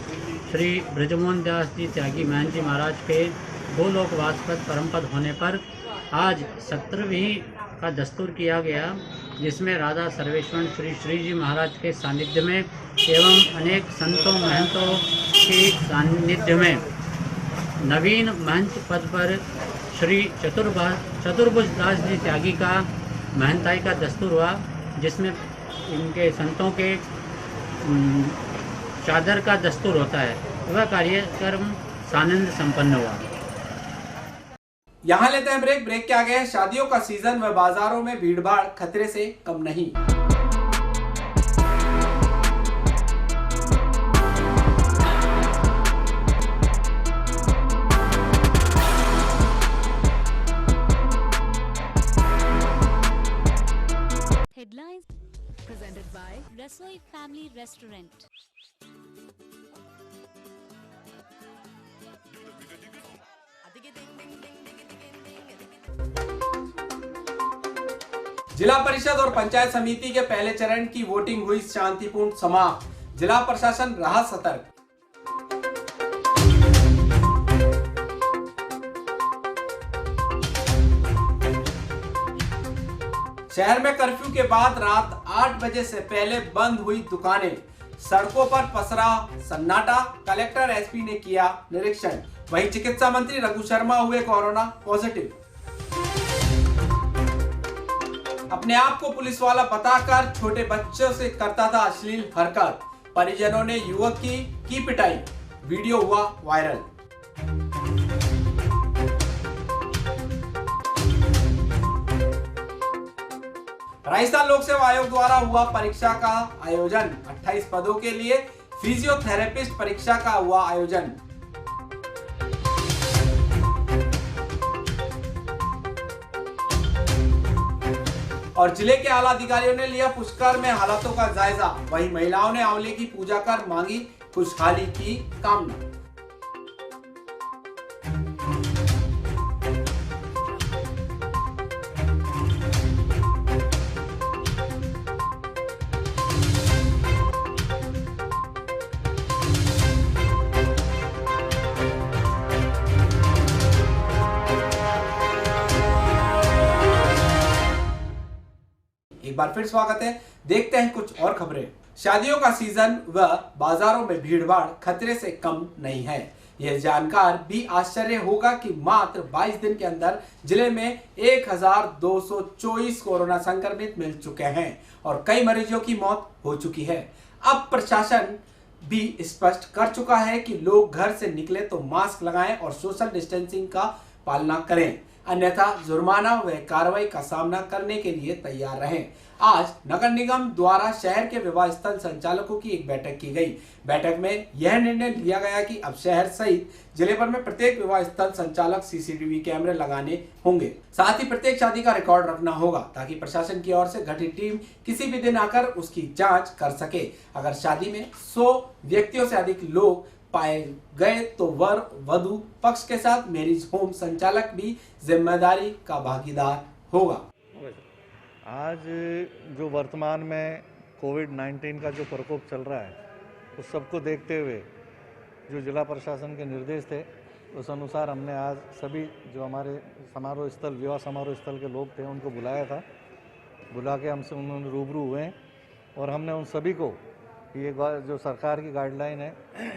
श्री ब्रजमोहन दास जी त्यागी महंत जी महाराज के गोलोकवास पर परमपद होने पर आज 17वीं का दस्तूर किया गया, जिसमें राधा सर्वेश्वर श्री श्रीजी महाराज के सानिध्य में एवं अनेक संतों महंतों के सानिध्य में नवीन महंत पद पर श्री चतुर्भुज दास जी त्यागी का महंताई का दस्तूर हुआ, जिसमें इनके संतों के चादर का दस्तूर होता है। वह कार्यक्रम सानंद संपन्न हुआ। यहाँ लेते हैं ब्रेक के आगे है शादियों का सीजन व बाजारों में भीड़भाड़ खतरे से कम नहीं। Headlines presented by Rasoi Family Restaurant. जिला परिषद और पंचायत समिति के पहले चरण की वोटिंग हुई शांतिपूर्ण समाप्त। जिला प्रशासन रहा सतर्क। शहर में कर्फ्यू के बाद रात 8 बजे से पहले बंद हुई दुकानें, सड़कों पर पसरा सन्नाटा। कलेक्टर एसपी ने किया निरीक्षण। वहीं चिकित्सा मंत्री रघु शर्मा हुए कोरोना पॉजिटिव। अपने आप को पुलिस वाला बताकर छोटे बच्चों से करता था अश्लील हरकत। परिजनों ने युवक की पिटाई, वीडियो हुआ वायरल। राजस्थान लोक सेवा आयोग द्वारा हुआ परीक्षा का आयोजन। 28 पदों के लिए फिजियोथेरेपिस्ट परीक्षा का हुआ आयोजन। और जिले के आला अधिकारियों ने लिया पुष्कर में हालातों का जायजा। वहीं महिलाओं ने आंवले की पूजा कर मांगी खुशहाली की कामना। एक बार फिर स्वागत है। देखते हैं कुछ और खबरें। शादियों का सीजन व बाजारों में भीड़भाड़ खतरे से कम नहीं है। यह जानकार भी आश्चर्य होगा कि मात्र 22 दिन के अंदर जिले में 1224 कोरोना संक्रमित मिल चुके हैं और कई मरीजों की मौत हो चुकी है। अब प्रशासन भी स्पष्ट कर चुका है कि लोग घर से निकले तो मास्क लगाएं और सोशल डिस्टेंसिंग का पालना करें, अन्यथा जुर्माना व कार्रवाई का सामना करने के लिए तैयार रहें। आज नगर निगम द्वारा शहर के विवाह स्थल संचालकों की एक बैठक की गई। बैठक में यह निर्णय लिया गया कि अब शहर सहित जिले भर में प्रत्येक विवाह स्थल संचालक सीसीटीवी कैमरे लगाने होंगे। साथ ही प्रत्येक शादी का रिकॉर्ड रखना होगा ताकि प्रशासन की ओर से गठित टीम किसी भी दिन आकर उसकी जांच कर सके। अगर शादी में 100 व्यक्तियों से अधिक लोग पाए गए तो वर वधु पक्ष के साथ मैरिज होम संचालक भी जिम्मेदारी का भागीदार होगा। आज जो वर्तमान में कोविड-19 का जो प्रकोप चल रहा है उस सबको देखते हुए जो जिला प्रशासन के निर्देश थे उस अनुसार हमने आज सभी जो हमारे समारोह स्थल विवाह समारोह स्थल के लोग थे उनको बुलाया था। बुला के हमसे उन्होंने रूबरू हुए और हमने उन सभी को ये जो सरकार की गाइडलाइन है,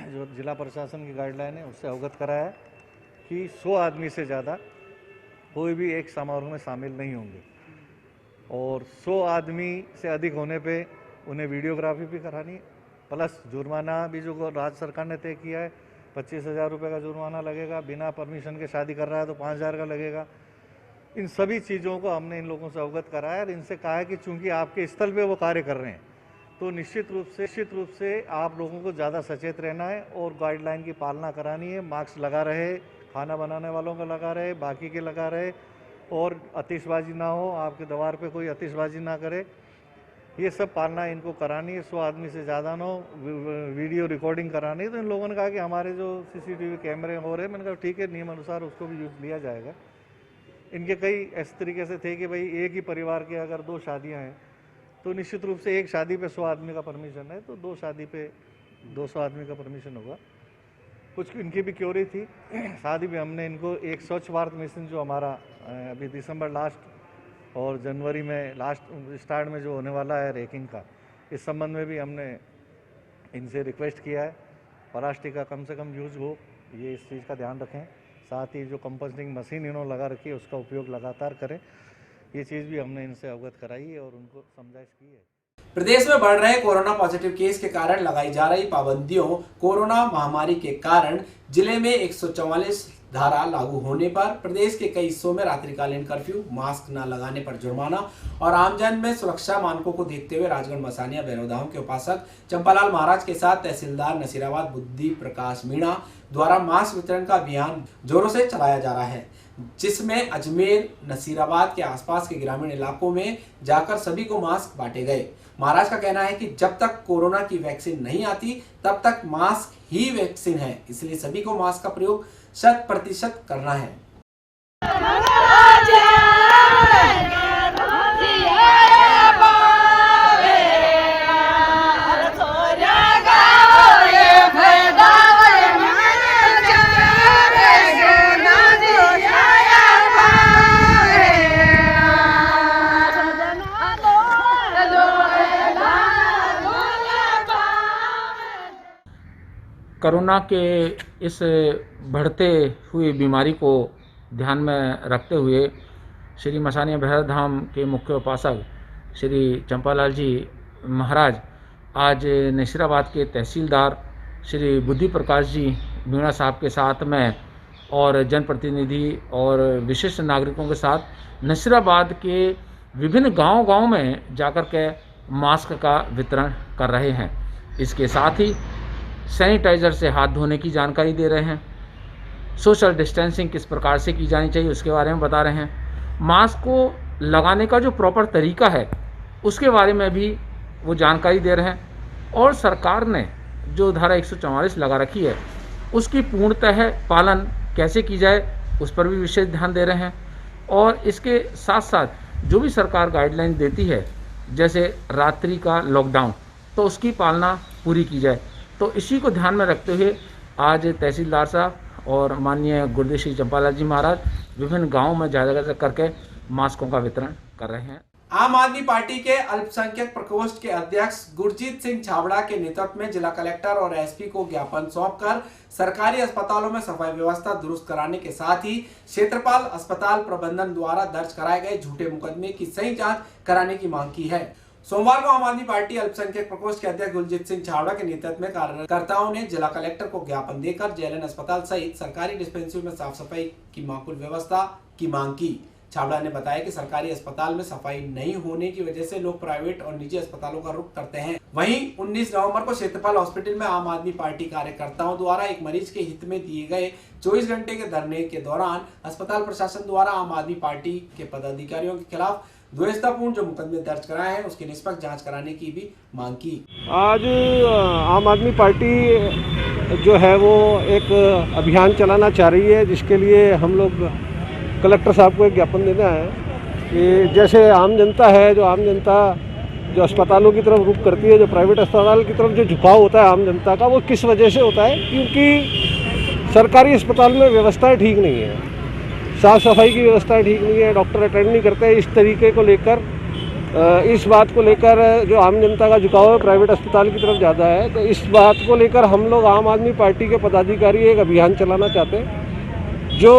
जो जिला प्रशासन की गाइडलाइन है, उससे अवगत कराया कि 100 आदमी से ज़्यादा कोई भी एक समारोह में शामिल नहीं होंगे और 100 आदमी से अधिक होने पे उन्हें वीडियोग्राफी भी करानी है, प्लस जुर्माना भी जो राज्य सरकार ने तय किया है 25,000 रुपये का जुर्माना लगेगा। बिना परमिशन के शादी कर रहा है तो 5,000 का लगेगा। इन सभी चीज़ों को हमने इन लोगों से अवगत कराया और इनसे कहा है कि चूँकि आपके स्थल पे वो कार्य कर रहे हैं तो निश्चित रूप से आप लोगों को ज़्यादा सचेत रहना है और गाइडलाइन की पालना करानी है। मास्क लगा रहे, खाना बनाने वालों का लगा रहे, बाकी के लगा रहे और आतिशबाजी ना हो, आपके द्वार पे कोई आतिशबाजी ना करे, ये सब पालना इनको करानी है। 100 आदमी से ज़्यादा ना हो, वीडियो रिकॉर्डिंग करानी है। तो इन लोगों ने कहा कि हमारे जो सीसीटीवी कैमरे हो रहे हैं, मैंने कहा ठीक है, नियम अनुसार उसको भी यूज़ लिया जाएगा। इनके कई इस तरीके से थे कि भाई एक ही परिवार के अगर 2 शादियाँ हैं तो निश्चित रूप से एक शादी पे 100 आदमी का परमिशन है तो 2 शादी पे 200 आदमी का परमिशन होगा। कुछ इनकी भी क्योरी थी। साथ ही भी हमने इनको एक स्वच्छ भारत मिशन जो हमारा अभी दिसंबर लास्ट और जनवरी में लास्ट स्टार्ट में जो होने वाला है रैंकिंग का, इस संबंध में भी हमने इनसे रिक्वेस्ट किया है प्लास्टिक का कम से कम यूज़ हो, ये इस चीज़ का ध्यान रखें। साथ ही जो कंपोस्टिंग मशीन इन्होंने लगा रखी है उसका उपयोग लगातार करें, ये चीज़ भी हमने इनसे अवगत कराई है और उनको समझाइश की है। प्रदेश में बढ़ रहे कोरोना पॉजिटिव केस के कारण लगाई जा रही पाबंदियों, कोरोना महामारी के कारण जिले में 144 धारा लागू होने पर प्रदेश के कई हिस्सों में रात्रिकालीन कर्फ्यू, मास्क न लगाने पर जुर्माना और आमजन में सुरक्षा मानकों को देखते हुए राजगढ़ मसानिया भैरवधाम के उपासक चंपालाल महाराज के साथ तहसीलदार नसीराबाद बुद्धि प्रकाश मीणा द्वारा मास्क वितरण का अभियान जोरों से चलाया जा रहा है, जिसमें अजमेर, नसीराबाद के आसपास के ग्रामीण इलाकों में जाकर सभी को मास्क बांटे गए। महाराज का कहना है कि जब तक कोरोना की वैक्सीन नहीं आती तब तक मास्क ही वैक्सीन है, इसलिए सभी को मास्क का प्रयोग 100% करना है। कोरोना के इस बढ़ते हुई बीमारी को ध्यान में रखते हुए श्री मसानिया भैरवधाम के मुख्य उपासक श्री चंपालाल जी महाराज आज नसीराबाद के तहसीलदार श्री बुद्धि प्रकाश जी मीणा साहब के साथ में और जनप्रतिनिधि और विशिष्ट नागरिकों के साथ नसीराबाद के विभिन्न गांव में जाकर के मास्क का वितरण कर रहे हैं। इसके साथ ही सैनिटाइज़र से हाथ धोने की जानकारी दे रहे हैं, सोशल डिस्टेंसिंग किस प्रकार से की जानी चाहिए उसके बारे में बता रहे हैं, मास्क को लगाने का जो प्रॉपर तरीका है उसके बारे में भी वो जानकारी दे रहे हैं और सरकार ने जो धारा 144 लगा रखी है उसकी पूर्णतः पालन कैसे की जाए उस पर भी विशेष ध्यान दे रहे हैं। और इसके साथ साथ जो भी सरकार गाइडलाइन देती है जैसे रात्रि का लॉकडाउन तो उसकी पालना पूरी की जाए। तो इसी को ध्यान में रखते हुए आज तहसीलदार साहब और माननीय गुरुदेव श्री चंपालाल जी महाराज विभिन्न गाँवों में जगह करके मास्कों का वितरण कर रहे हैं। आम आदमी पार्टी के अल्पसंख्यक प्रकोष्ठ के अध्यक्ष गुरजीत सिंह छाबड़ा के नेतृत्व में जिला कलेक्टर और एसपी को ज्ञापन सौंपकर सरकारी अस्पतालों में सफाई व्यवस्था दुरुस्त कराने के साथ ही क्षेत्रपाल अस्पताल प्रबंधन द्वारा दर्ज कराए गए झूठे मुकदमे की सही जांच कराने की मांग की है। सोमवार को आम आदमी पार्टी अल्पसंख्यक प्रकोष्ठ के अध्यक्ष गुरजीत सिंह छाबड़ा के नेतृत्व में कार्यकर्ताओं ने जिला कलेक्टर को ज्ञापन देकर जेएलएन अस्पताल सहित सरकारी डिस्पेंसरी में साफ सफाई की माकूल व्यवस्था की मांग की। छाबड़ा ने बताया कि सरकारी अस्पताल में सफाई नहीं होने की वजह से लोग प्राइवेट और निजी अस्पतालों का रुख करते हैं। वहीं 19 नवंबर को क्षेत्रपाल हॉस्पिटल में आम आदमी पार्टी कार्यकर्ताओं द्वारा एक मरीज के हित में दिए गए 24 घंटे के धरने के दौरान अस्पताल प्रशासन द्वारा आम आदमी पार्टी के पदाधिकारियों के खिलाफ द्वेषतापूर्ण जो मुकदमे दर्ज कराए हैं उसकी निष्पक्ष जाँच कराने की भी मांग की। आज आम आदमी पार्टी जो है वो एक अभियान चलाना चाह रही है जिसके लिए हम लोग कलेक्टर साहब को एक ज्ञापन देना है कि जैसे आम जनता है जो अस्पतालों की तरफ रुख करती है, जो प्राइवेट अस्पताल की तरफ जो झुकाव होता है आम जनता का, वो किस वजह से होता है? क्योंकि सरकारी अस्पताल में व्यवस्थाएं ठीक नहीं है, साफ़ सफाई की व्यवस्थाएं ठीक नहीं है, डॉक्टर अटेंड नहीं करते। इस तरीके को लेकर इस बात को लेकर जो आम जनता का झुकाव है प्राइवेट अस्पताल की तरफ ज़्यादा है। तो इस बात को लेकर हम लोग आम आदमी पार्टी के पदाधिकारी एक अभियान चलाना चाहते हैं जो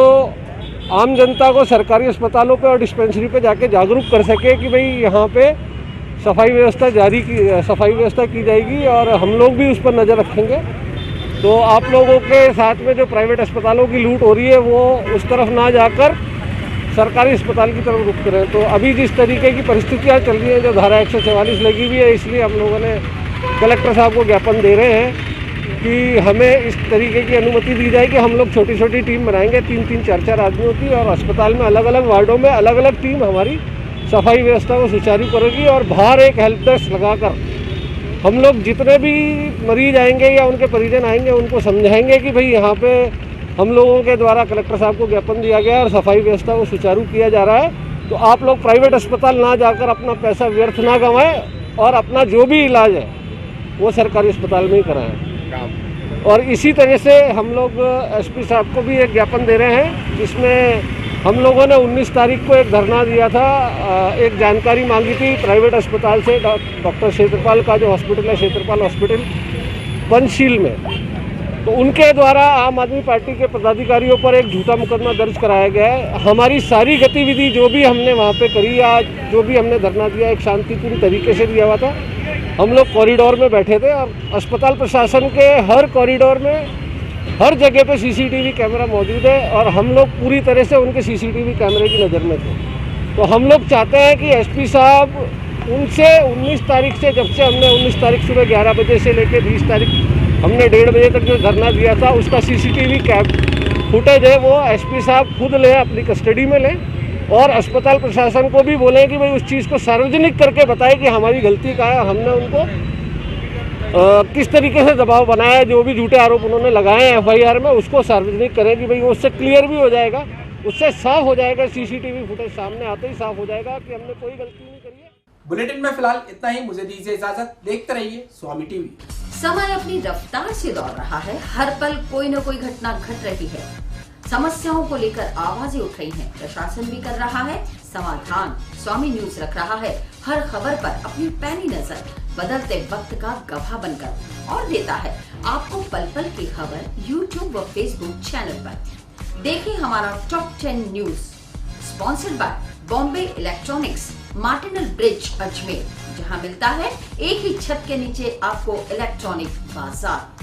आम जनता को सरकारी अस्पतालों पे और डिस्पेंसरी पे जाके जागरूक कर सके कि भाई यहाँ पे सफाई व्यवस्था की जाएगी और हम लोग भी उस पर नज़र रखेंगे। तो आप लोगों के साथ में जो प्राइवेट अस्पतालों की लूट हो रही है वो उस तरफ ना जाकर सरकारी अस्पताल की तरफ रुख करें। तो अभी जिस तरीके की परिस्थितियाँ चल रही हैं, जो धारा 144 लगी हुई है, इसलिए हम लोगों ने कलेक्टर साहब को ज्ञापन दे रहे हैं कि हमें इस तरीके की अनुमति दी जाए कि हम लोग छोटी छोटी टीम बनाएंगे 3-3, 4-4 आदमियों की और अस्पताल में अलग अलग वार्डों में अलग अलग टीम हमारी सफाई व्यवस्था को सुचारू करेगी और बाहर एक हेल्प डेस्क लगाकर हम लोग जितने भी मरीज आएंगे या उनके परिजन आएंगे उनको समझाएंगे कि भाई यहाँ पे हम लोगों के द्वारा कलेक्टर साहब को ज्ञापन दिया गया और सफाई व्यवस्था को सुचारू किया जा रहा है। तो आप लोग प्राइवेट अस्पताल ना जाकर अपना पैसा व्यर्थ ना गंवाएं और अपना जो भी इलाज है वो सरकारी अस्पताल में ही कराएं। और इसी तरह से हम लोग एसपी साहब को भी एक ज्ञापन दे रहे हैं जिसमें हम लोगों ने 19 तारीख को एक धरना दिया था, एक जानकारी मांगी थी प्राइवेट अस्पताल से, डॉक्टर क्षेत्रपाल का जो हॉस्पिटल है क्षेत्रपाल हॉस्पिटल पंचशील में। तो उनके द्वारा आम आदमी पार्टी के पदाधिकारियों पर एक झूठा मुकदमा दर्ज कराया गया है। हमारी सारी गतिविधि जो भी हमने वहाँ पे करी या जो भी हमने धरना दिया एक शांतिपूर्ण तरीके से दिया हुआ था। हम लोग कॉरिडोर में बैठे थे और अस्पताल प्रशासन के हर कॉरिडोर में हर जगह पे सीसीटीवी कैमरा मौजूद है और हम लोग पूरी तरह से उनके सीसीटीवी कैमरे की नज़र में थे। तो हम लोग चाहते हैं कि एसपी साहब उनसे 19 तारीख से, जब से हमने 19 तारीख सुबह 11 बजे से लेकर 20 तारीख हमने 1:30 बजे तक जो धरना दिया था उसका सीसीटीवी फुटेज है वो एसपी साहब खुद लें, अपनी कस्टडी में लें और अस्पताल प्रशासन को भी बोलें कि भाई उस चीज़ को सार्वजनिक करके बताएं कि हमारी गलती का है, हमने उनको किस तरीके से दबाव बनाया है, जो भी झूठे आरोप उन्होंने लगाए हैं एफआईआर में उसको सार्वजनिक करें कि भाई उससे क्लियर भी हो जाएगा, उससे साफ हो जाएगा, सीसीटीवी फुटेज सामने आते ही साफ हो जाएगा कि हमने कोई गलती नहीं करी है। बुलेटिन में फिलहाल इतना ही, मुझे दीजिए इजाजत। देखते रहिए स्वामी टीवी। समय अपनी रफ्तार से दौड़ रहा है, हर पल कोई न कोई घटना घट रही है, समस्याओं को लेकर आवाजें उठ रही हैं, प्रशासन भी कर रहा है समाधान। स्वामी न्यूज रख रहा है हर खबर पर अपनी पैनी नजर, बदलते वक्त का गवाह बनकर, और देता है आपको पल पल की खबर यूट्यूब व फेसबुक चैनल पर। देखिए हमारा top 10 news, sponsored by Bombay electronics, Martindale bridge Ajmer, जहां मिलता है एक ही छत के नीचे आपको इलेक्ट्रॉनिक बाजार।